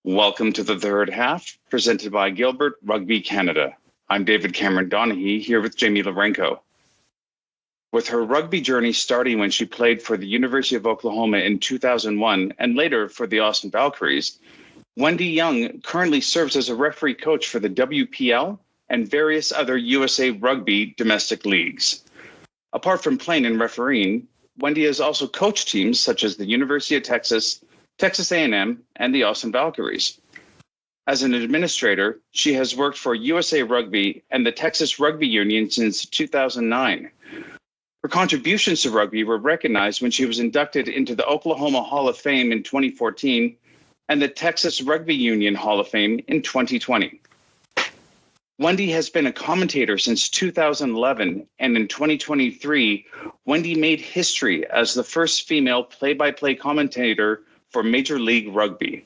Welcome to the third half, presented by Gilbert Rugby Canada. I'm David Cameron Donaghy, here with Jamie Lourenco. With her rugby journey starting when she played for the University of Oklahoma in 2001 and later for the Austin Valkyries, Wendy Young currently serves as a referee coach for the WPL and various other USA Rugby domestic leagues. Apart from playing and refereeing, Wendy has also coached teams such as the University of Texas, Texas A&M, and the Austin Valkyries. As an administrator, she has worked for USA Rugby and the Texas Rugby Union since 2009. Her contributions to rugby were recognized when she was inducted into the Oklahoma Hall of Fame in 2014 and the Texas Rugby Union Hall of Fame in 2020. Wendy has been a commentator since 2011, and in 2023, Wendy made history as the first female play-by-play commentator for Major League Rugby.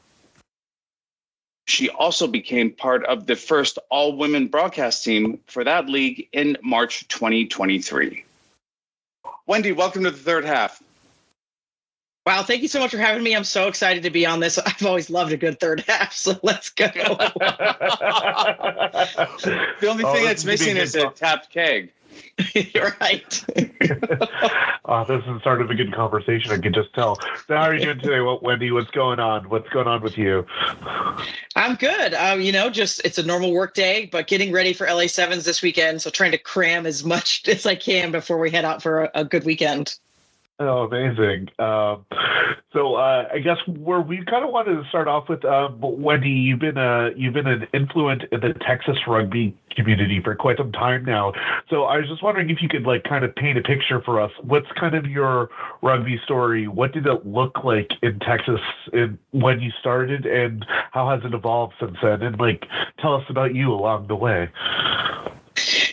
She also became part of the first all-women broadcast team for that league in March 2023. Wendy, welcome to the third half. Wow, thank you so much for having me. I'm so excited to be on this. I've always loved a good third half, so let's go. The only thing that's missing is a tapped keg. You're right. This is the start of a good conversation, I can just tell. So how are you doing today, Wendy? What's going on? What's going on with you? I'm good. It's a normal work day, but getting ready for LA Sevens this weekend, so trying to cram as much as I can before we head out for a good weekend. Oh, amazing. So I guess where we kind of wanted to start off with, Wendy, you've been an influence in the Texas rugby community for quite some time now. So I was just wondering if you could kind of paint a picture for us. What's kind of your rugby story? What did it look like in Texas when you started, and how has it evolved since then? And tell us about you along the way.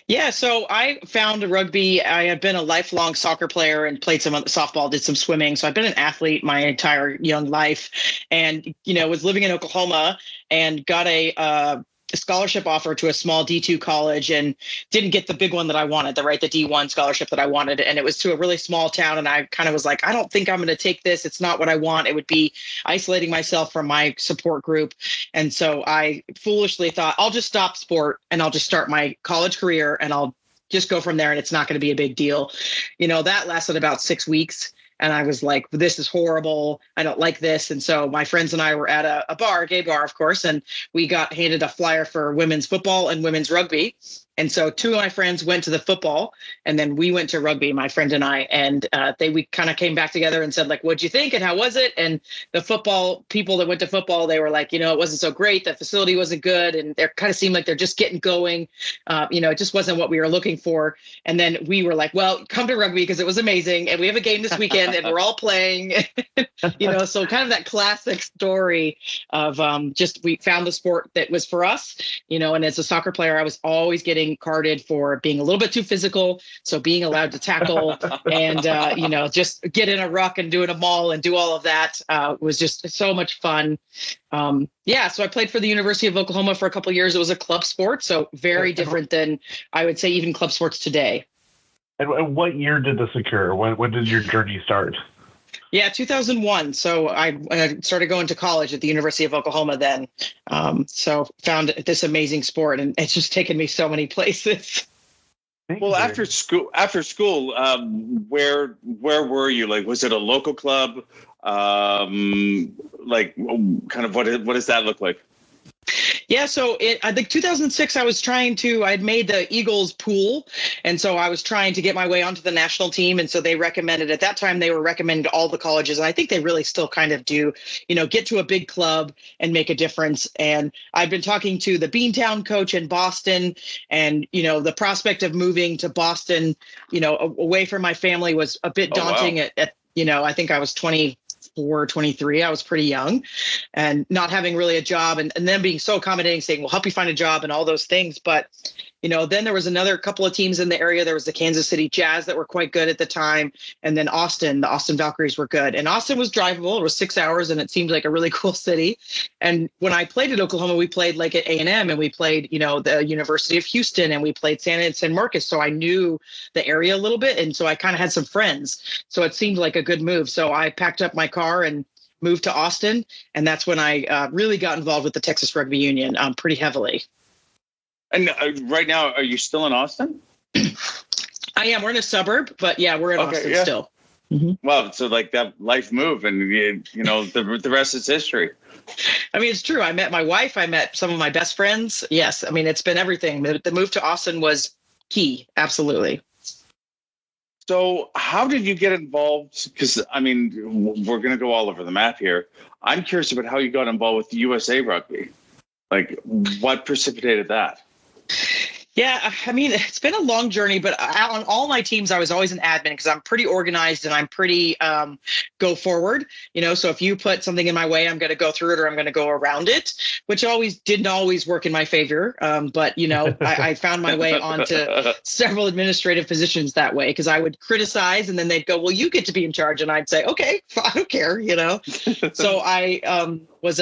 Yeah, so I found rugby. I had been a lifelong soccer player and played some softball, did some swimming. So I've been an athlete my entire young life, and was living in Oklahoma and got a scholarship offer to a small D2 college and didn't get the big one that I wanted, the D1 scholarship that I wanted. And it was to a really small town. And I kind of was like, I don't think I'm going to take this. It's not what I want. It would be isolating myself from my support group. And so I foolishly thought, I'll just stop sport and I'll just start my college career and I'll just go from there. And it's not going to be a big deal. That lasted about 6 weeks. And I was like, this is horrible. I don't like this. And so my friends and I were at a bar, a gay bar, of course, and we got handed a flyer for women's football and women's rugby. And so two of my friends went to the football, and then we went to rugby, my friend and I, and we kind of came back together and said, what'd you think and how was it? And the football people that went to football, they were like, it wasn't so great. The facility wasn't good. And they kind of seemed like they're just getting going. It just wasn't what we were looking for. And then we were like, well, come to rugby because it was amazing. And we have a game this weekend and we're all playing, so kind of that classic story of we found the sport that was for us, and as a soccer player, I was always getting carded for being a little bit too physical. So being allowed to tackle and, just get in a ruck and doing a maul and do all of that was just so much fun. So I played for the University of Oklahoma for a couple of years. It was a club sport, so very different than I would say even club sports today. And what year did this occur? When did your journey start? Yeah, 2001. So I started going to college at the University of Oklahoma then. So found this amazing sport, and it's just taken me so many places. Well, after school, where were you? Was it a local club? Kind of what does that look like? Yeah, so I think 2006, I'd made the Eagles pool. And so I was trying to get my way onto the national team. And so they recommended, at that time, they were recommending to all the colleges. And I think they really still kind of do, get to a big club and make a difference. And I've been talking to the Beantown coach in Boston, and, the prospect of moving to Boston, away from my family was a bit daunting. Wow. I think I was 24, 23. I was pretty young and not having really a job, and them being so accommodating, saying, we'll help you find a job and all those things. But then there was another couple of teams in the area. There was the Kansas City Jazz that were quite good at the time. And then the Austin Valkyries were good. And Austin was drivable. It was 6 hours and it seemed like a really cool city. And when I played at Oklahoma, we played at A&M, and we played, the University of Houston, and we played San Marcos. So I knew the area a little bit. And so I kind of had some friends. So it seemed like a good move. So I packed up my car and moved to Austin, and that's when I really got involved with the Texas Rugby Union pretty heavily. And right now, are you still in Austin? I am. We're in a suburb, but yeah, we're in Austin still. Mm-hmm. Well, so like that life move, and the rest is history. I mean, it's true. I met my wife. I met some of my best friends. Yes. I mean, it's been everything. The move to Austin was key. Absolutely. So how did you get involved? Because, I mean, we're going to go all over the map here. I'm curious about how you got involved with USA Rugby. Like, what precipitated that? Yeah, I mean, it's been a long journey, but on all my teams, I was always an admin because I'm pretty organized and I'm pretty go forward. So if you put something in my way, I'm going to go through it or I'm going to go around it, which didn't always work in my favor. But, I found my way onto several administrative positions that way because I would criticize and then they'd go, well, you get to be in charge. And I'd say, okay, I don't care, So I was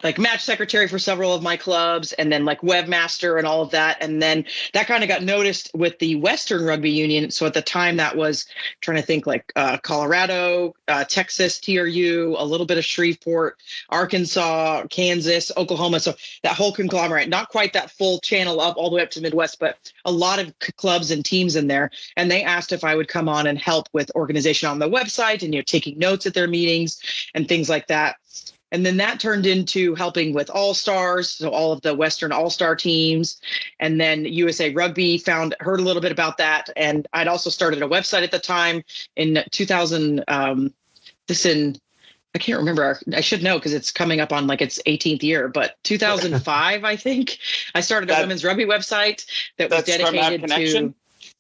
like match secretary for several of my clubs and then like webmaster and all of that. And then that kind of got noticed with the Western Rugby Union. So at the time that was trying to think like Colorado, Texas, TRU, a little bit of Shreveport, Arkansas, Kansas, Oklahoma. So that whole conglomerate, not quite that full channel up all the way up to the Midwest, but a lot of clubs and teams in there. And they asked if I would come on and help with organization on the website and, taking notes at their meetings and things like that. And then that turned into helping with All-Stars, so all of the Western All-Star teams. And then USA Rugby heard a little bit about that. And I'd also started a website at the time in 2000. I can't remember. I should know because it's coming up on like its 18th year. But 2005, I think, I started a women's rugby website that was dedicated to.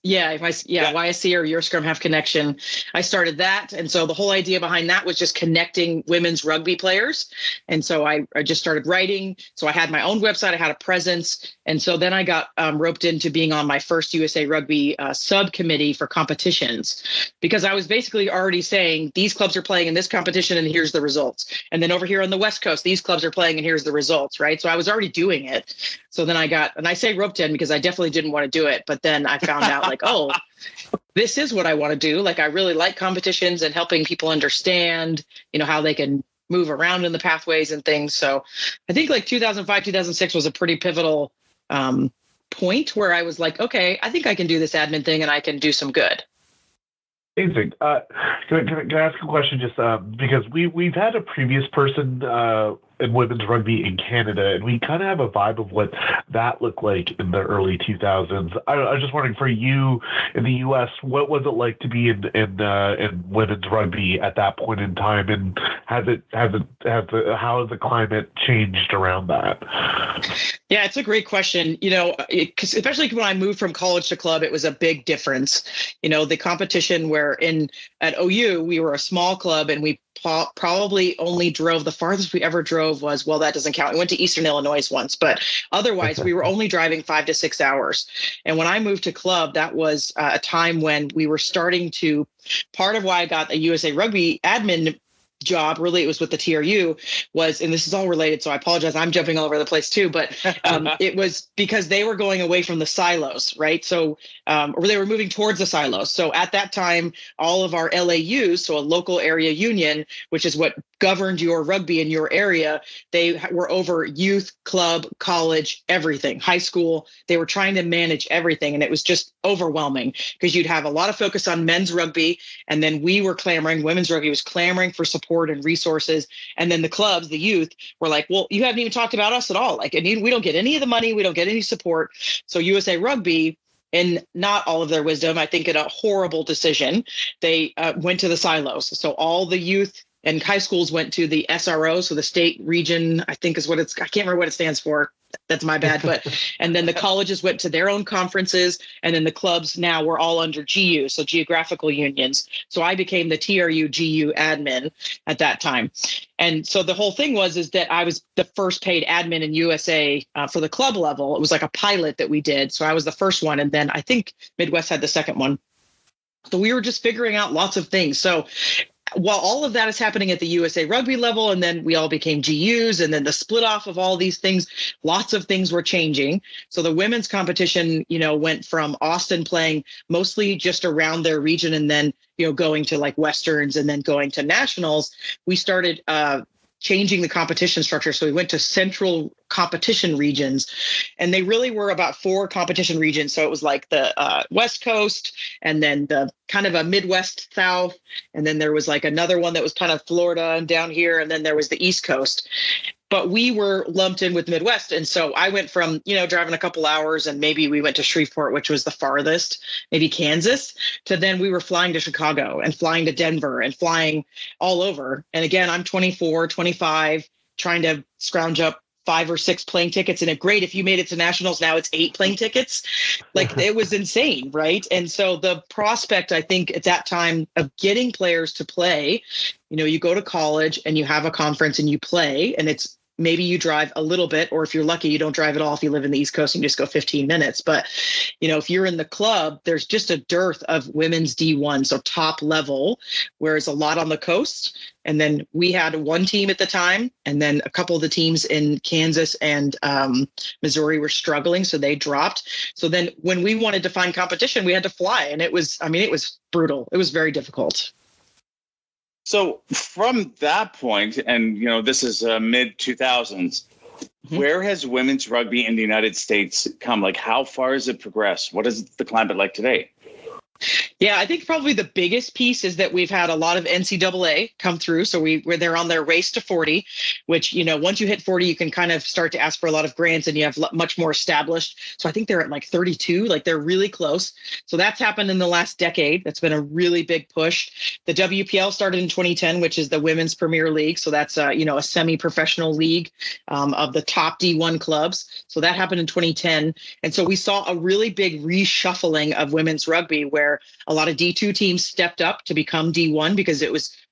Yeah, YSC or Your Scrum Half Connection. I started that. And so the whole idea behind that was just connecting women's rugby players. And so I just started writing. So I had my own website. I had a presence. And so then I got roped into being on my first USA Rugby subcommittee for competitions because I was basically already saying these clubs are playing in this competition and here's the results. And then over here on the West Coast, these clubs are playing and here's the results, right? So I was already doing it. So then and I say roped in because I definitely didn't want to do it. But then I found out like, oh, this is what I want to do. Like, I really like competitions and helping people understand, how they can move around in the pathways and things. So I think like 2005, 2006 was a pretty pivotal point where I was like, okay, I think I can do this admin thing and I can do some good. Amazing. Can I ask a question just because we've had a previous person in women's rugby in Canada, and we kind of have a vibe of what that looked like in the early 2000s. I was just wondering, for you in the U.S., what was it like to be in women's rugby at that point in time, and how has the climate changed around that? Yeah, it's a great question. Because especially when I moved from college to club, it was a big difference. The competition where at OU we were a small club and we probably only drove, the farthest we ever drove was, well, that doesn't count. We went to Eastern Illinois once, but otherwise we were only driving 5 to 6 hours. And when I moved to club, that was a time when we were starting to, part of why I got a USA Rugby admin job, really it was with the TRU, was, and this is all related, so I apologize, I'm jumping all over the place too, but it was because they were going away from the silos, right? So or they were moving towards the silos. So at that time, all of our LAUs, so a local area union, which is what governed your rugby in your area, they were over youth, club, college, everything, high school. They were trying to manage everything. And it was just overwhelming because you'd have a lot of focus on men's rugby. And then we were clamoring, women's rugby was clamoring for support and resources. And then the clubs, the youth were like, well, you haven't even talked about us at all. Like, we don't get any of the money. We don't get any support. So USA Rugby, and not all of their wisdom, I think in a horrible decision, they went to the silos. So all the youth and high schools went to the SRO, so the state region, I think is what I can't remember what it stands for. That's my bad. But, and then the colleges went to their own conferences, and then the clubs now were all under GU, so geographical unions. So I became the TRU GU admin at that time. And so the whole thing is that I was the first paid admin in USA for the club level. It was like a pilot that we did. So I was the first one. And then I think Midwest had the second one. So we were just figuring out lots of things. So while all of that is happening at the USA Rugby level, and then we all became GUs, and then the split off of all these things, lots of things were changing. So the women's competition, went from Austin playing mostly just around their region, and then, going to like Westerns and then going to nationals. We started changing the competition structure. So we went to central competition regions, and they really were about 4 competition regions. So it was like the West Coast, and then the kind of a Midwest South. And then there was like another one that was kind of Florida and down here. And then there was the East Coast. But we were lumped in with Midwest. And so I went from, driving a couple hours, and maybe we went to Shreveport, which was the farthest, maybe Kansas, to then we were flying to Chicago and flying to Denver and flying all over. And again, I'm 24, 25, trying to scrounge up 5 or 6 plane tickets. And great, if you made it to nationals, now it's 8 plane tickets. Like, it was insane, right? And so the prospect, I think, at that time of getting players to play, you go to college and you have a conference and you play, and it's maybe you drive a little bit, or if you're lucky, you don't drive at all if you live in the East Coast and you just go 15 minutes. But, if you're in the club, there's just a dearth of women's D1, so top level, whereas a lot on the coast. And then we had 1 team at the time, and then a couple of the teams in Kansas and Missouri were struggling, so they dropped. So then when we wanted to find competition, we had to fly, and it was brutal. It was very difficult. So from that point, and this is mid 2000s, where has women's rugby in the United States come? Like, how far has it progressed? What is the climate like today? Yeah, I think probably the biggest piece is that we've had a lot of NCAA come through. So they're on their race to 40, which, once you hit 40, you can kind of start to ask for a lot of grants, and you have much more established. So I think they're at like 32, like they're really close. So that's happened in the last decade. That's been a really big push. The WPL started in 2010, which is the Women's Premier League. So that's, a semi-professional league of the top D1 clubs. So that happened in 2010. And so we saw a really big reshuffling of women's rugby, where a lot of D2 teams stepped up to become D1, because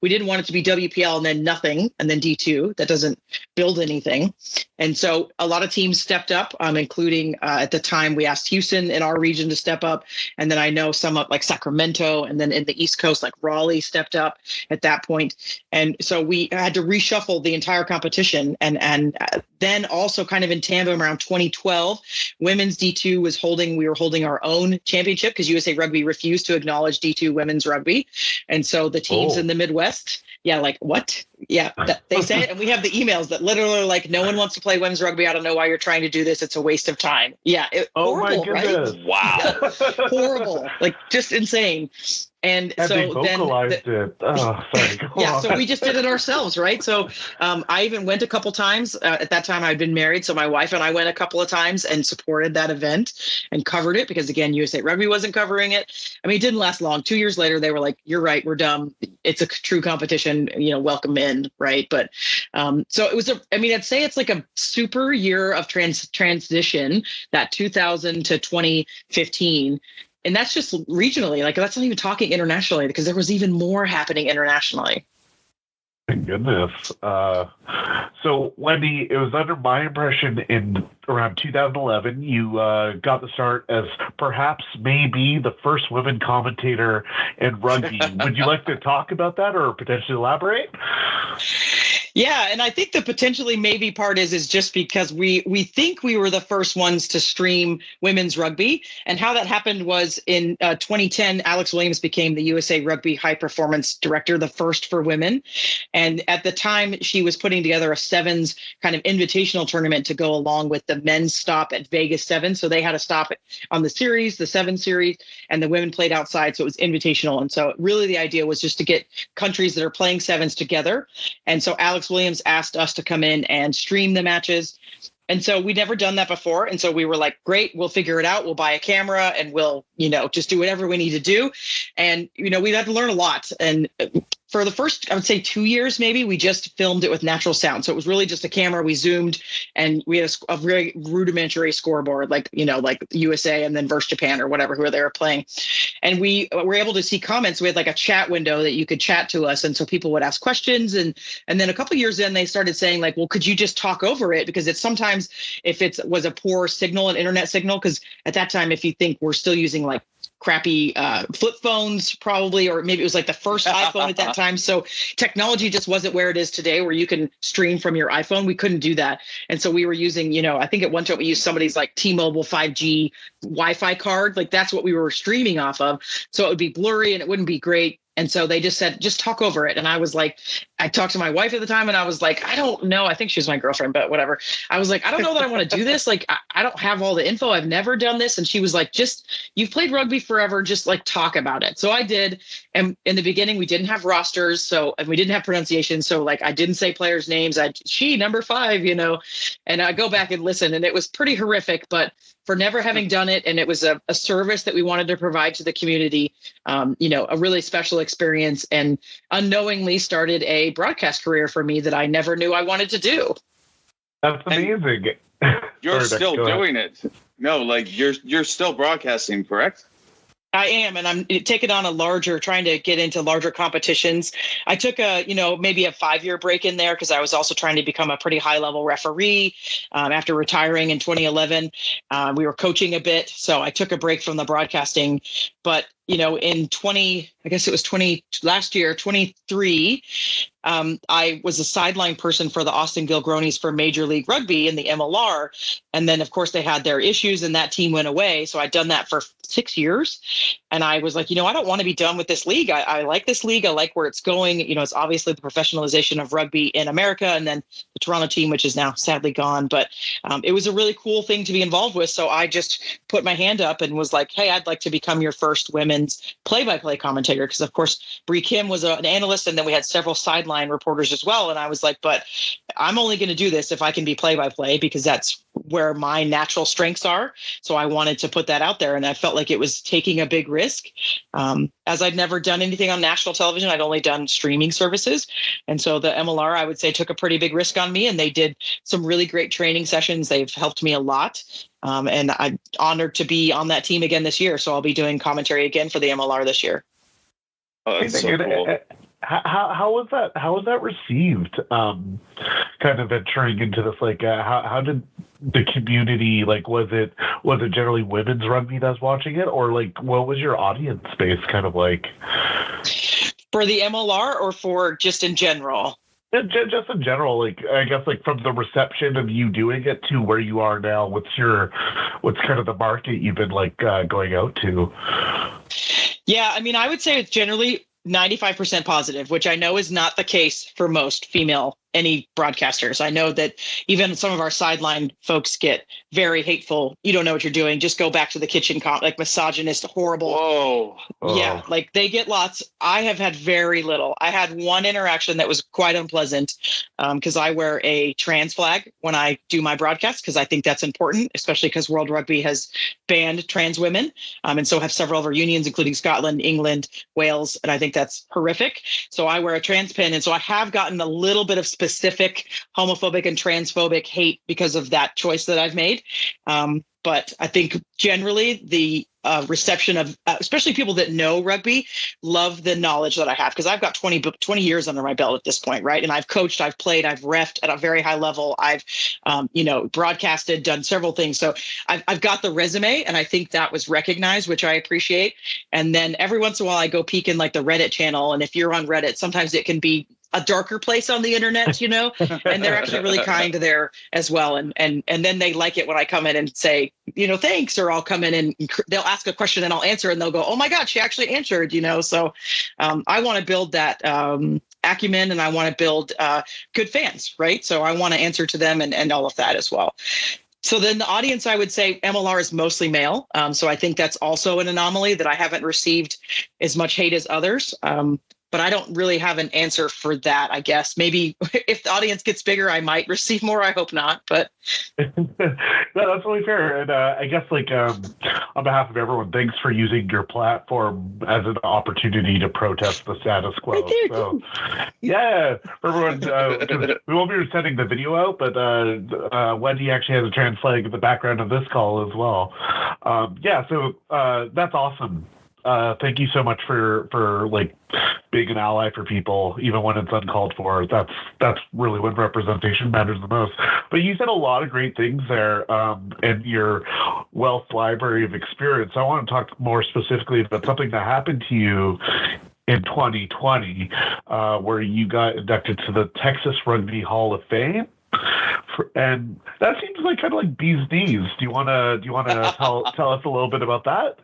we didn't want it to be WPL and then nothing, and then D2. That doesn't build anything. And so a lot of teams stepped up, including at the time we asked Houston in our region to step up. And then I know some up like Sacramento, and then in the East Coast, like Raleigh stepped up at that point. And so we had to reshuffle the entire competition. And then also kind of in tandem around 2012, women's D2 we were holding our own championship, because USA Rugby refused to acknowledge D2 women's rugby. And so the teams in the Midwest, like, what? Yeah, they say it. And we have the emails that literally are like, no one wants to play women's rugby. I don't know why you're trying to do this. It's a waste of time. Yeah. Horrible, my goodness. Right? Wow. Horrible. Like, just insane. And so they vocalized it. Oh, sorry. So we just did it ourselves, right? So I even went a couple times. At that time, I'd been married, so my wife and I went a couple of times and supported that event and covered it, because, again, USA Rugby wasn't covering it. I mean, it didn't last long. 2 years later, they were like, "You're right, we're dumb. It's a true competition. Welcome in," right? But so it was I'd say it's like a super year of transition, that 2000 to 2015. And that's just regionally, like, that's not even talking internationally, because there was even more happening internationally. Thank goodness. So, Wendy, it was under my impression in around 2011, you got the start as perhaps maybe the first women commentator in rugby. Would you like to talk about that, or potentially elaborate? Yeah, and I think the potentially maybe part is just because we think we were the first ones to stream women's rugby. And how that happened was in 2010, Alex Williams became the USA Rugby High Performance Director, the first for women. And at the time, she was putting together a sevens kind of invitational tournament to go along with the men's stop at Vegas 7. So they had a stop on the series, the 7 series, and the women played outside. So it was invitational. And so really the idea was just to get countries that are playing sevens together. And so Alex Williams asked us to come in and stream the matches. And so we'd never done that before. And so we were like, great, we'll figure it out. We'll buy a camera and we'll, just do whatever we need to do. And, we had to learn a lot. And for the first, I would say 2 years, maybe, we just filmed it with natural sound. So it was really just a camera. We zoomed and we had a very rudimentary scoreboard, like USA and then versus Japan or whatever, who they were playing. And we were able to see comments. We had like a chat window that you could chat to us. And so people would ask questions. And then a couple of years in, they started saying like, well, could you just talk over it? Because it's sometimes if it was a poor signal, an internet signal, because at that time, if you think we're still using like crappy flip phones probably, or maybe it was like the first iPhone at that time. So technology just wasn't where it is today, where you can stream from your iPhone. We couldn't do that. And so we were using, I think at one time we used somebody's like T-Mobile 5G Wi-Fi card. Like that's what we were streaming off of. So it would be blurry and it wouldn't be great. And so they just said, just talk over it. And I was like, I talked to my wife at the time and I was like, I don't know. I think she was my girlfriend, but whatever. I was like, I don't know that I want to do this. Like, I don't have all the info. I've never done this. And she was like, you've played rugby forever. Just like talk about it. So I did. And in the beginning, we didn't have rosters. And we didn't have pronunciation. So like, I didn't say players' names. She number 5, and I go back and listen, and it was pretty horrific, but for never having done it. And it was a service that we wanted to provide to the community, a really special experience, and unknowingly started a broadcast career for me that I never knew I wanted to do. That's amazing. You're still doing it. No, like you're still broadcasting, correct? I am, and I'm taking on trying to get into larger competitions. I took maybe a 5-year break in there because I was also trying to become a pretty high level referee after retiring in 2011. We were coaching a bit, so I took a break from the broadcasting. But in last year, 23, I was a sideline person for the Austin Gilgronis for Major League Rugby in the MLR. And then, of course, they had their issues and that team went away. So I'd done that for 6 years. And I was like, I don't want to be done with this league. I like this league. I like where it's going. It's obviously the professionalization of rugby in America, and then the Toronto team, which is now sadly gone. But it was a really cool thing to be involved with. So I just put my hand up and was like, hey, I'd like to become your first women's play-by-play commentator. Because, of course, Bree Kim was an analyst, and then we had several sideline reporters as well. And I was like, but I'm only going to do this if I can be play-by-play, because that's where my natural strengths are. So I wanted to put that out there. And I felt like it was taking a big risk. As I'd never done anything on national television, I'd only done streaming services. And so the MLR, I would say, took a pretty big risk on me, and they did some really great training sessions. They've helped me a lot. And I'm honored to be on that team again this year. So I'll be doing commentary again for the MLR this year. Oh, that's so cool. How was that? How was that received? Kind of venturing into this, like, how did the community, like, was it generally women's rugby that's watching it, or like, what was your audience space kind of like? For the MLR or for just in general? Just in general, like, I guess, like, from the reception of you doing it to where you are now, what's kind of the market you've been like going out to? Yeah, I mean, I would say it's generally 95% positive, which I know is not the case for most female broadcasters. I know that even some of our sideline folks get very hateful. You don't know what you're doing. Just go back to the kitchen, like misogynist, horrible. Whoa. Yeah, like they get lots. I have had very little. I had one interaction that was quite unpleasant because I wear a trans flag when I do my broadcast, because I think that's important, especially because World Rugby has banned trans women. And so have several of our unions, including Scotland, England, Wales. And I think that's horrific. So I wear a trans pin. And so I have gotten a little bit of specific homophobic and transphobic hate because of that choice that I've made. But I think generally the reception of, especially people that know rugby, love the knowledge that I have, because I've got 20 years under my belt at this point, right? And I've coached, I've played, I've reffed at a very high level. I've, broadcasted, done several things. So I've got the resume, and I think that was recognized, which I appreciate. And then every once in a while I go peek in like the Reddit channel. And if you're on Reddit, sometimes it can be a darker place on the internet, and they're actually really kind there as well. And then they like it when I come in and say, thanks, or I'll come in and they'll ask a question and I'll answer, and they'll go, oh my God, she actually answered, So I want to build that acumen, and I want to build good fans, right? So I want to answer to them and all of that as well. So then the audience, I would say MLR is mostly male. So I think that's also an anomaly that I haven't received as much hate as others. But I don't really have an answer for that, I guess. Maybe if the audience gets bigger, I might receive more. I hope not, but. No, that's really fair. And I guess, like, on behalf of everyone, thanks for using your platform as an opportunity to protest the status quo. Right there, so, yeah, for everyone, we won't be sending the video out, but Wendy actually has a trans flag in the background of this call as well. So that's awesome. thank you so much for like being an ally for people, even when it's uncalled for. That's really when representation matters the most. But you said a lot of great things there, and your wealth library of experience. I want to talk more specifically about something that happened to you in 2020, where you got inducted to the Texas Rugby Hall of Fame. And that seems like kind of like bee's knees. Do you want to tell us a little bit about that?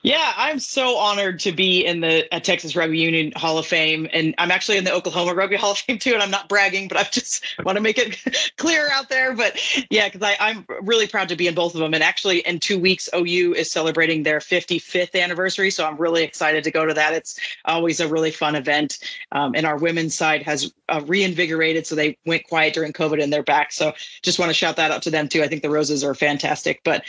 Yeah, I'm so honored to be in the Texas Rugby Union Hall of Fame, and I'm actually in the Oklahoma Rugby Hall of Fame too. And I'm not bragging, but I just want to make it clear out there. But yeah, because I'm really proud to be in both of them. And actually, in 2 weeks, OU is celebrating their 55th anniversary, so I'm really excited to go to that. It's always a really fun event, and our women's side has reinvigorated, so they went quiet during COVID and they're back. So just want to shout that out to them too. I think the Roses are fantastic, but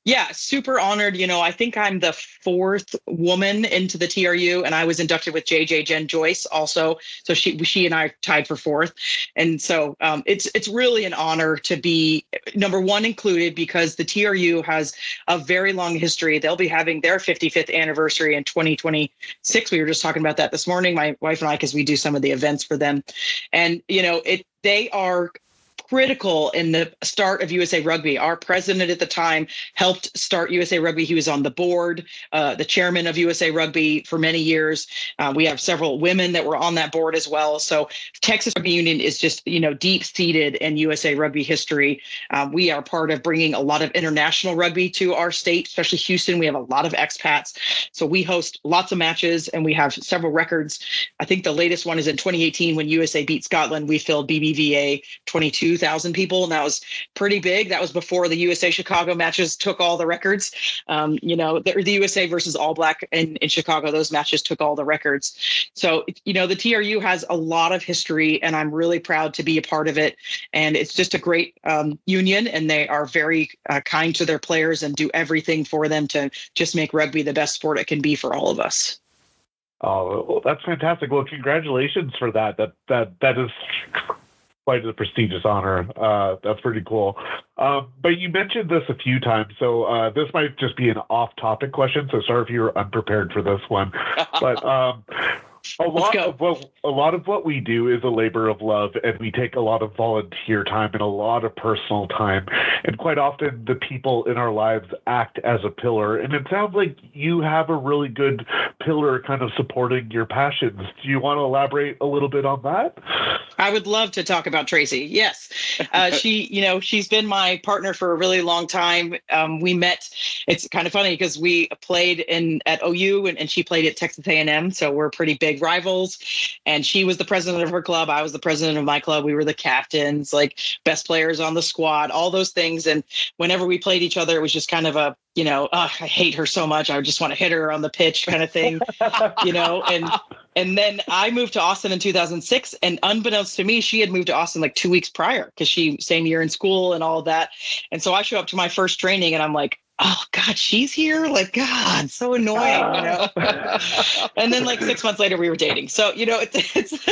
yeah, super honored. I think I'm the fourth woman into the TRU, and I was inducted with Jen Joyce also. So she and I tied for fourth. And so it's really an honor to be number one included, because the TRU has a very long history. They'll be having their 55th anniversary in 2026. We were just talking about that this morning, my wife and I, because we do some of the events for them. And, they are critical in the start of USA Rugby. Our president at the time helped start USA Rugby. He was on the board, the chairman of USA Rugby for many years. We have several women that were on that board as well. So Texas Rugby Union is just, deep seated in USA Rugby history. We are part of bringing a lot of international rugby to our state, especially Houston. We have a lot of expats. So we host lots of matches, and we have several records. I think the latest one is in 2018 when USA beat Scotland. We filled BBVA 22,000 people, and that was pretty big. That was before the USA Chicago matches took all the records. The USA versus All Black in Chicago, those matches took all the records. So, the TRU has a lot of history, and I'm really proud to be a part of it. And it's just a great union, and they are very kind to their players and do everything for them to just make rugby the best sport it can be for all of us. Oh, well, that's fantastic. Well, congratulations for that. That is quite a prestigious honor. That's pretty cool. But you mentioned this a few times, so this might just be an off-topic question. So sorry if you were unprepared for this one. But a lot of what we do is a labor of love, and we take a lot of volunteer time and a lot of personal time. And quite often, the people in our lives act as a pillar. And it sounds like you have a really good pillar kind of supporting your passions. Do you want to elaborate a little bit on that? I would love to talk about Tracy. Yes. She's been my partner for a really long time. We met, it's kind of funny because we played at OU and she played at Texas A&M. So we're pretty big rivals, and she was the president of her club. I was the president of my club. We were the captains, like best players on the squad, all those things. And whenever we played each other, it was just kind of a, I hate her so much. I just want to hit her on the pitch kind of thing, and then I moved to Austin in 2006, and unbeknownst to me, she had moved to Austin like 2 weeks prior because same year in school and all of that. And so I show up to my first training and I'm like, oh God, she's here. Like, God, so annoying, and then like 6 months later we were dating. So, it's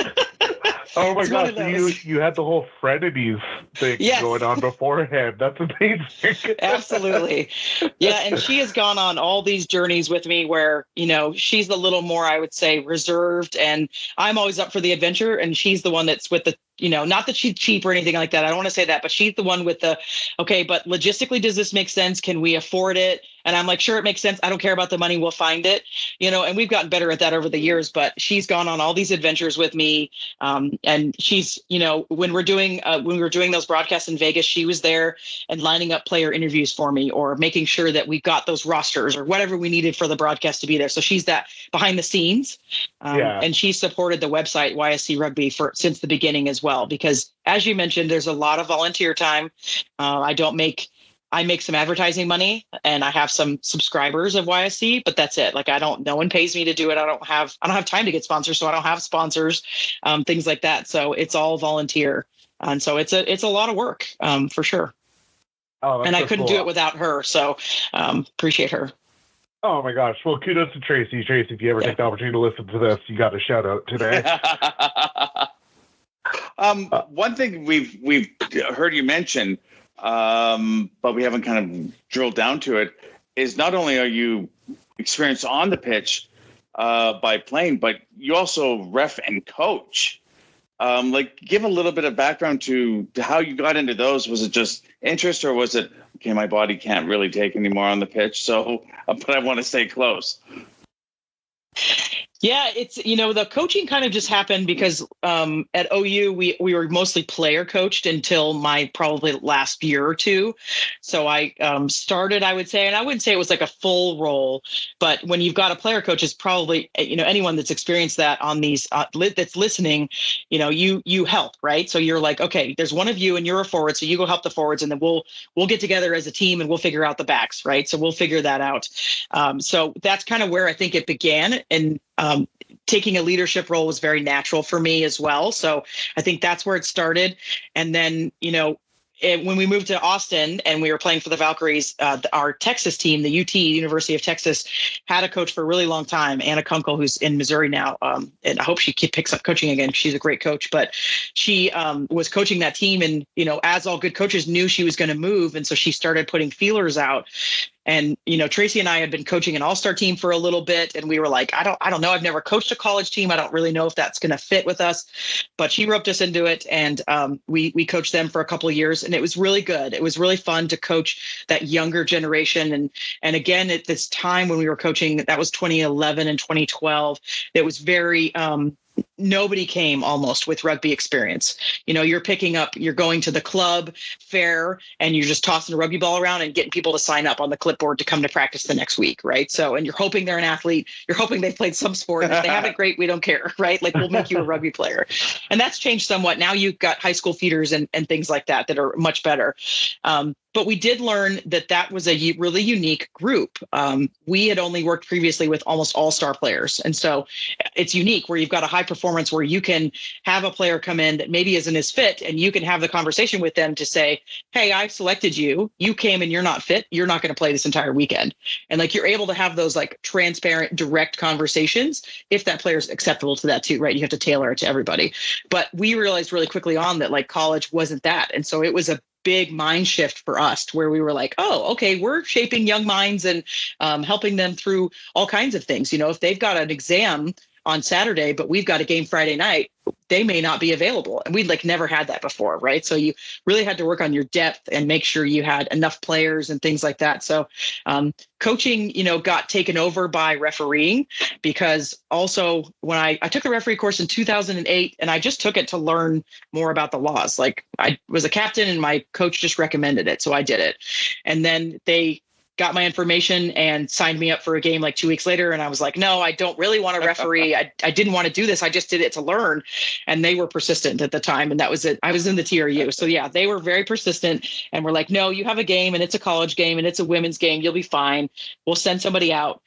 oh my gosh, so you had the whole frenemies thing going on beforehand. That's amazing. Absolutely. Yeah. And she has gone on all these journeys with me where, she's a little more, I would say, reserved, and I'm always up for the adventure. And she's the one that's with the, not that she's cheap or anything like that. I don't want to say that, but she's the one with the, okay, but logistically, does this make sense? Can we afford it? And I'm like, sure, it makes sense. I don't care about the money. We'll find it, and we've gotten better at that over the years, but she's gone on all these adventures with me. And she's, when we were doing those broadcasts in Vegas, she was there and lining up player interviews for me, or making sure that we got those rosters or whatever we needed for the broadcast to be there. So she's that behind the scenes. And she supported the website YSC Rugby since the beginning as well, because as you mentioned, there's a lot of volunteer time. I make some advertising money, and I have some subscribers of YSC, but that's it. Like, no one pays me to do it. I don't have time to get sponsors. So I don't have sponsors, things like that. So it's all volunteer. And so it's a lot of work, for sure. Oh, and I couldn't do it without her. So, appreciate her. Oh my gosh. Well, kudos to Tracy. Tracy, if you ever take the opportunity to listen to this, you got a shout out today. One thing we've heard you mention, but we haven't kind of drilled down to it, is not only are you experience on the pitch by playing, but you also ref and coach. Give a little bit of background to how you got into those. Was it just interest, or was it, okay, my body can't really take anymore on the pitch, so but I want to stay close? Yeah, it's, the coaching kind of just happened because at OU, we were mostly player coached until my probably last year or two. So I started, I would say, and I wouldn't say it was like a full role, but when you've got a player coach, is probably, anyone that's experienced that on these that's listening, you help, right? So you're like, okay, there's one of you and you're a forward, so you go help the forwards, and then we'll get together as a team and we'll figure out the backs, right? So we'll figure that out. So that's kind of where I think it began. And taking a leadership role was very natural for me as well. So I think that's where it started. And then, when we moved to Austin and we were playing for the Valkyries, our Texas team, the UT, University of Texas, had a coach for a really long time, Anna Kunkel, who's in Missouri now. And I hope she picks up coaching again. She's a great coach, but she was coaching that team. And, as all good coaches, knew she was going to move. And so she started putting feelers out. And, Tracy and I had been coaching an all-star team for a little bit. And we were like, I don't know. I've never coached a college team. I don't really know if that's going to fit with us. But she roped us into it. And we coached them for a couple of years. And it was really good. It was really fun to coach that younger generation. And again, at this time when we were coaching, that was 2011 and 2012. It was very nobody came almost with rugby experience. You're going to the club fair and you're just tossing a rugby ball around and getting people to sign up on the clipboard to come to practice the next week, right? So, and you're hoping they're an athlete. You're hoping they've played some sport. If they haven't, great, we don't care, right? Like, we'll make you a rugby player. And that's changed somewhat. Now you've got high school feeders and things like that are much better. But we did learn that was a really unique group. We had only worked previously with almost all-star players. And so it's unique where you've got a high performance where you can have a player come in that maybe isn't as fit, and you can have the conversation with them to say, hey, I've selected you. You came and you're not fit. You're not going to play this entire weekend. And you're able to have those transparent, direct conversations if that player's acceptable to that too, right? You have to tailor it to everybody. But we realized really quickly on that college wasn't that. And so it was a big mind shift for us to where we were like, oh, okay, we're shaping young minds and helping them through all kinds of things. If they've got an exam on Saturday, but we've got a game Friday night, they may not be available. And we'd never had that before, right? So you really had to work on your depth and make sure you had enough players and things like that. So coaching, got taken over by refereeing, because also when I took the referee course in 2008, and I just took it to learn more about the laws. I was a captain and my coach just recommended it. So I did it. And then they got my information and signed me up for a game 2 weeks later. And I was like, no, I don't really want to referee. I didn't want to do this. I just did it to learn. And they were persistent at the time. And that was it. I was in the TRU. So yeah, they were very persistent and were like, no, you have a game and it's a college game and it's a women's game. You'll be fine. We'll send somebody out.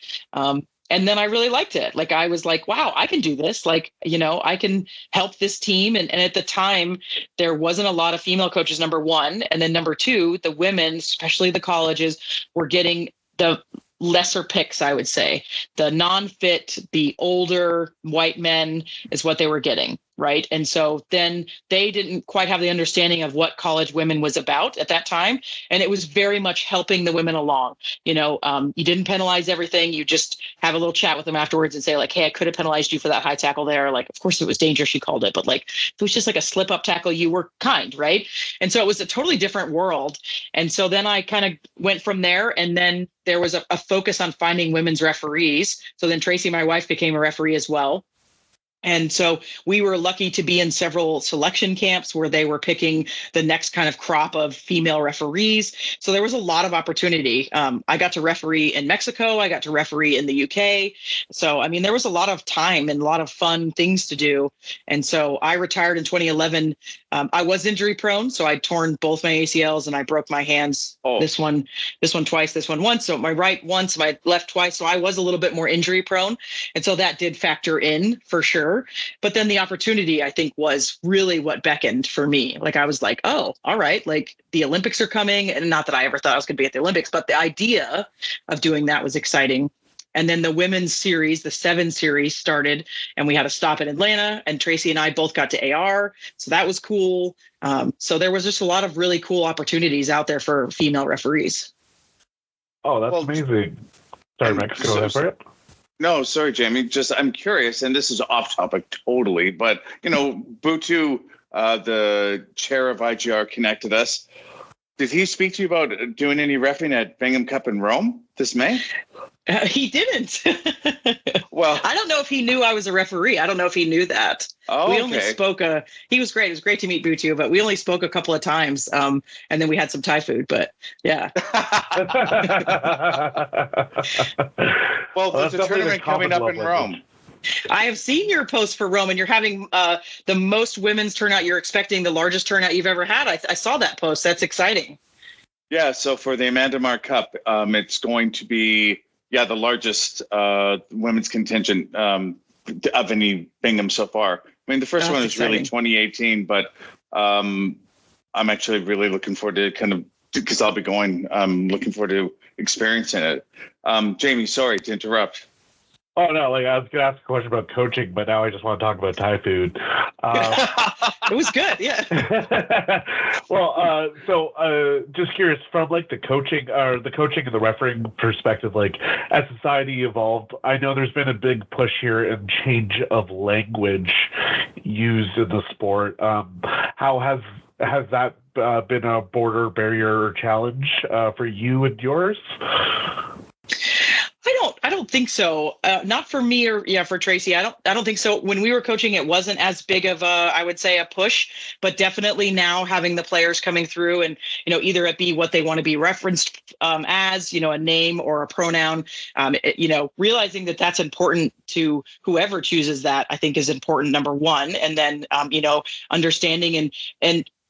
And then I really liked it. I was like, wow, I can do this. I can help this team. And at the time, there wasn't a lot of female coaches, number one. And then number two, the women, especially the colleges, were getting the lesser picks, I would say. The non-fit, the older white men is what they were getting. Right. And so then they didn't quite have the understanding of what college women was about at that time. And it was very much helping the women along. You didn't penalize everything. You just have a little chat with them afterwards and say hey, I could have penalized you for that high tackle there. Of course it was dangerous, she called it, but if it was just a slip up tackle, you were kind. Right. And so it was a totally different world. And so then I kind of went from there. And then there was a focus on finding women's referees. So then Tracy, my wife, became a referee as well. And so we were lucky to be in several selection camps where they were picking the next kind of crop of female referees. So there was a lot of opportunity. I got to referee in Mexico. I got to referee in the UK. So, there was a lot of time and a lot of fun things to do. And so I retired in 2011. I was injury prone. So I torn both my ACLs and I broke my hands. Oh. This one twice, this one once. So my right once, my left twice. So I was a little bit more injury prone. And so that did factor in for sure. But then the opportunity, I think, was really what beckoned for me. I was like, oh, all right, the Olympics are coming. And not that I ever thought I was going to be at the Olympics, but the idea of doing that was exciting. And then the women's series, the 7 series started, and we had a stop in Atlanta, and Tracy and I both got to AR. So that was cool. So there was just a lot of really cool opportunities out there for female referees. Oh, that's amazing. Sorry, Max, go ahead for it. No, sorry, Jamie. Just I'm curious, and this is off topic totally, but Butu, the chair of IGR, connected us. Did he speak to you about doing any reffing at Bingham Cup in Rome this May? He didn't. Well, I don't know if he knew I was a referee. I don't know if he knew that. Oh, we only spoke. He was great. It was great to meet Butu, but we only spoke a couple of times. And then we had some Thai food. But yeah. Well, there's a tournament coming up in Rome. I have seen your post for Rome, and you're having the most women's turnout. You're expecting the largest turnout you've ever had. I saw that post. That's exciting. Yeah. So for the Amanda Mark Cup, it's going to be the largest women's contingent of any Bingham so far. I mean, the first one was exciting. Really 2018, but I'm actually really looking forward to because I'll be going. I'm looking forward to experiencing it. Jamie, sorry to interrupt. Oh, no, I was going to ask a question about coaching, but now I just want to talk about Thai food. It was good, yeah. Well, so just curious, from the coaching and the refereeing perspective, as society evolved, I know there's been a big push here and change of language used in the sport. How has that been a border barrier or challenge for you and yours? I don't think so. Not for me or for Tracy. I don't think so. When we were coaching, it wasn't as big of I would say a push, but definitely now having the players coming through and, either it be what they want to be referenced as, a name or a pronoun, realizing that that's important to whoever chooses that, I think is important, number one. And then, understanding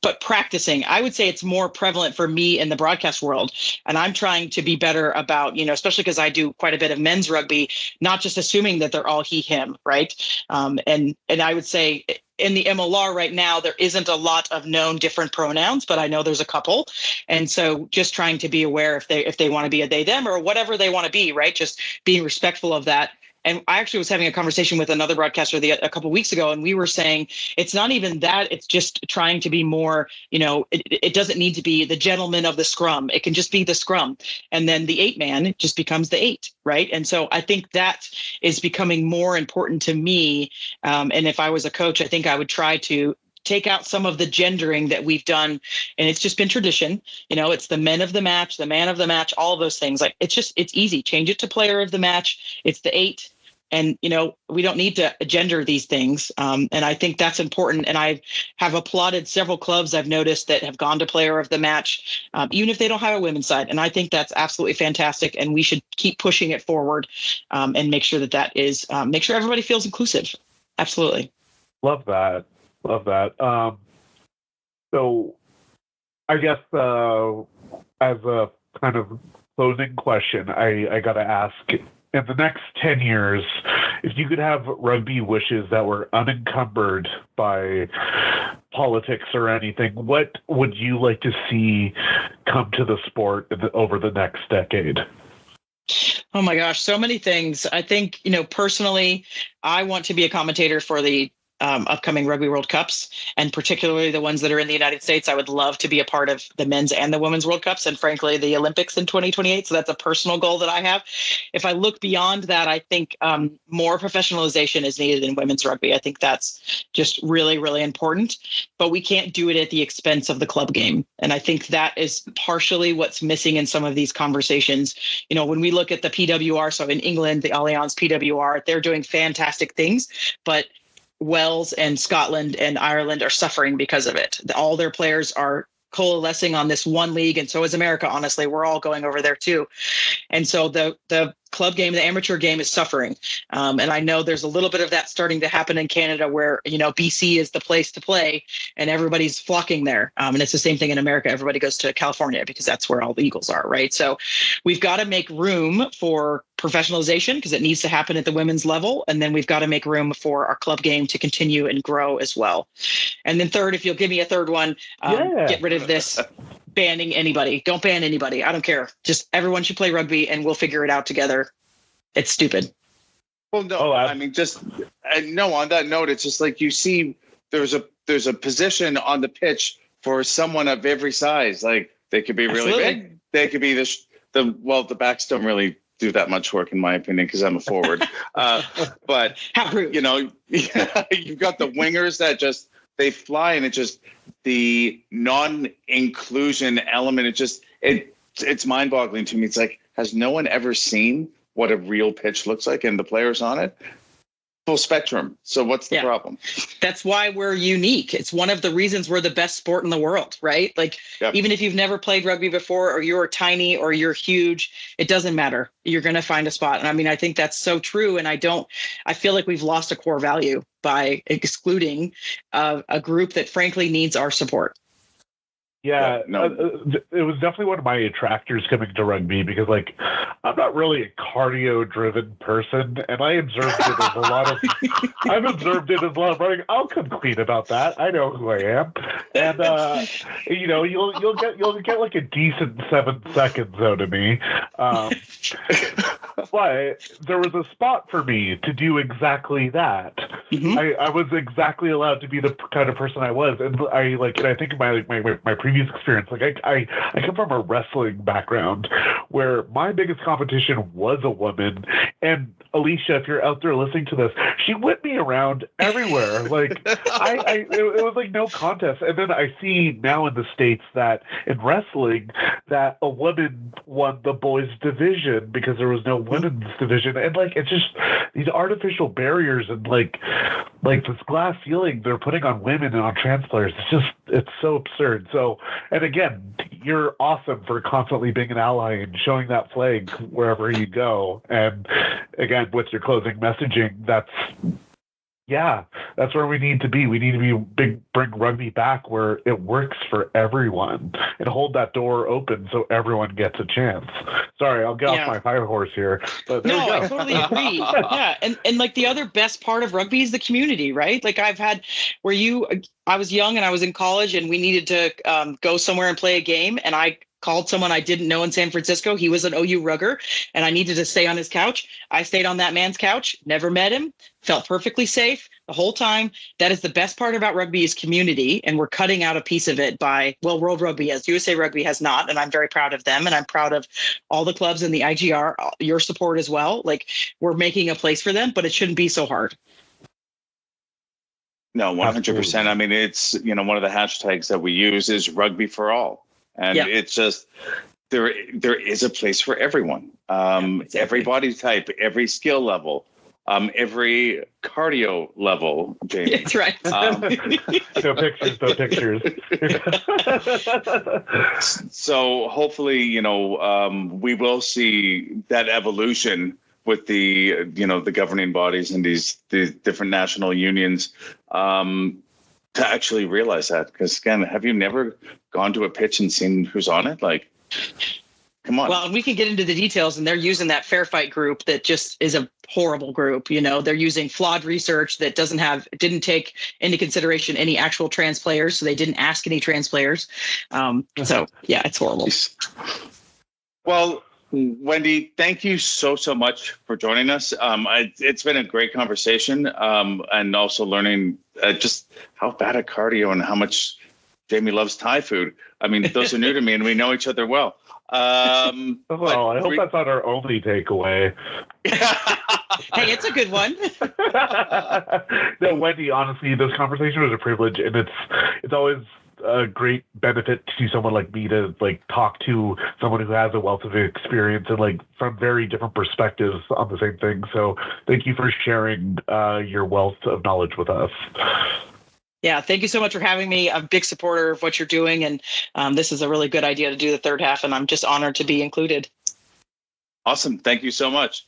but practicing, I would say it's more prevalent for me in the broadcast world. And I'm trying to be better about, especially because I do quite a bit of men's rugby, not just assuming that they're all he, him, right? And I would say in the MLR right now, there isn't a lot of known different pronouns, but I know there's a couple. And so just trying to be aware if they want to be a they, them, or whatever they want to be, right? Just being respectful of that. And I actually was having a conversation with another broadcaster a couple of weeks ago, and we were saying it's not even that. It's just trying to be more, it doesn't need to be the gentleman of the scrum. It can just be the scrum. And then the 8-man just becomes the 8, right? And so I think that is becoming more important to me. And if I was a coach, I think I would try to take out some of the gendering that we've done. And it's just been tradition. It's the men of the match, the man of the match, all of those things. It's easy. Change it to player of the match. It's the 8. And, we don't need to gender these things. And I think that's important. And I have applauded several clubs I've noticed that have gone to player of the match, even if they don't have a women's side. And I think that's absolutely fantastic. And we should keep pushing it forward and make sure that is, make sure everybody feels inclusive. Absolutely. Love that. So I guess as a kind of closing question, I got to ask, in the next 10 years, if you could have rugby wishes that were unencumbered by politics or anything, what would you like to see come to the sport over the next decade? Oh my gosh, so many things. I think, personally, I want to be a commentator for the upcoming Rugby World Cups, and particularly the ones that are in the United States. I would love to be a part of the men's and the women's World Cups, and frankly, the Olympics in 2028. So that's a personal goal that I have. If I look beyond that, I think more professionalization is needed in women's rugby. I think that's just really, really important, but we can't do it at the expense of the club game. And I think that is partially what's missing in some of these conversations. When we look at the PWR, so in England, the Allianz PWR, they're doing fantastic things, but Wales and Scotland and Ireland are suffering because of it. All their players are coalescing on this one league, and so is America. Honestly, we're all going over there too. And so the club game, the amateur game, is suffering. And I know there's a little bit of that starting to happen in Canada, where BC is the place to play and everybody's flocking there. And it's the same thing in America. Everybody goes to California because that's where all the Eagles are, right? So we've got to make room for professionalization because it needs to happen at the women's level. And then we've got to make room for our club game to continue and grow as well. And then third, if you'll give me a third one, get rid of this banning anybody. Don't ban anybody. I don't care. Just everyone should play rugby and we'll figure it out together. It's stupid. Well, no, I mean, on that note, it's just like you see there's a position on the pitch for someone of every size. Like they could be really big. They could be the backs don't really do that much work, in my opinion, because I'm a forward. But, How rude. you know, you've got the wingers that just, they fly, and it just, the non-inclusion element, it's mind-boggling to me. It's like, has no one ever seen what a real pitch looks like and the players on it? Full spectrum. So what's the problem? That's why we're unique. It's one of the reasons we're the best sport in the world, right? Like, even if you've never played rugby before, or you're tiny or you're huge, it doesn't matter. You're going to find a spot. And I mean, I think that's so true. And I feel like we've lost a core value by excluding a group that frankly needs our support. Yeah, it was definitely one of my attractors coming to rugby, because, like, I'm not really a cardio-driven person, and I observed it as a lot of. I've observed it as a lot of running. I'll come clean about that. I know who I am, and you know, you'll get like a decent 7 seconds out of me. But there was a spot for me to do exactly that. Mm-hmm. I was exactly allowed to be the kind of person I was, and I think of my previous experience. Like I come from a wrestling background where my biggest competition was a woman, and Alicia, if you're out there listening to this, she whipped me around everywhere. Like it was like no contest. And then I see now in the States that in wrestling that a woman won the boys division because there was no women's division, and like it's just these artificial barriers and like this glass ceiling they're putting on women and on trans players. It's so absurd. So, and again, you're awesome for constantly being an ally and showing that flag wherever you go. And again, with your closing messaging, that's where we need to be. We need to bring rugby back where it works for everyone and hold that door open so everyone gets a chance. Sorry, I'll get off my high horse here. But there we go. I totally agree. Yeah. And like the other best part of rugby is the community, right? Like I've had I was young and I was in college and we needed to go somewhere and play a game, and I called someone I didn't know in San Francisco. He was an OU rugger and I needed to stay on his couch. I stayed on that man's couch, never met him, felt perfectly safe the whole time. That is the best part about rugby is community. And we're cutting out a piece of it World Rugby has, USA Rugby has not. And I'm very proud of them. And I'm proud of all the clubs in the IGR, your support as well. Like we're making a place for them, but it shouldn't be so hard. No, 100%. I mean, it's, one of the hashtags that we use is rugby for all. And it's just, there is a place for everyone. Exactly. Every body type, every skill level, every cardio level, Jamie. That's right. No pictures. So hopefully, we will see that evolution with the governing bodies and these different national unions to actually realize that. Because again, have you never gone to a pitch and seen who's on it? Like, come on. Well, and we can get into the details, and they're using that Fair Fight group that just is a horrible group. They're using flawed research that didn't take into consideration any actual trans players. So they didn't ask any trans players. So yeah, it's horrible. Well, Wendy, thank you so much for joining us. It's been a great conversation, and also learning just how bad at cardio and how much Jamie loves Thai food. I mean, those are new to me, and we know each other well. I hope that's not our only takeaway. Hey, it's a good one. No, Wendy, honestly, this conversation was a privilege, and it's always a great benefit to see someone like me to talk to someone who has a wealth of experience and from very different perspectives on the same thing. So thank you for sharing your wealth of knowledge with us. Yeah, thank you so much for having me. I'm a big supporter of what you're doing, and this is a really good idea to do the third half, and I'm just honored to be included. Awesome. Thank you so much.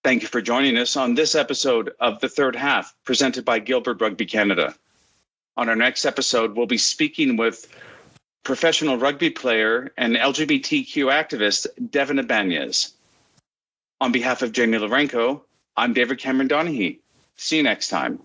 Thank you for joining us on this episode of The Third Half, presented by Gilbert Rugby Canada. On our next episode, we'll be speaking with professional rugby player and LGBTQ activist Devin Ibanez. On behalf of Jamie Lorenko, I'm David Cameron Donaghy. See you next time.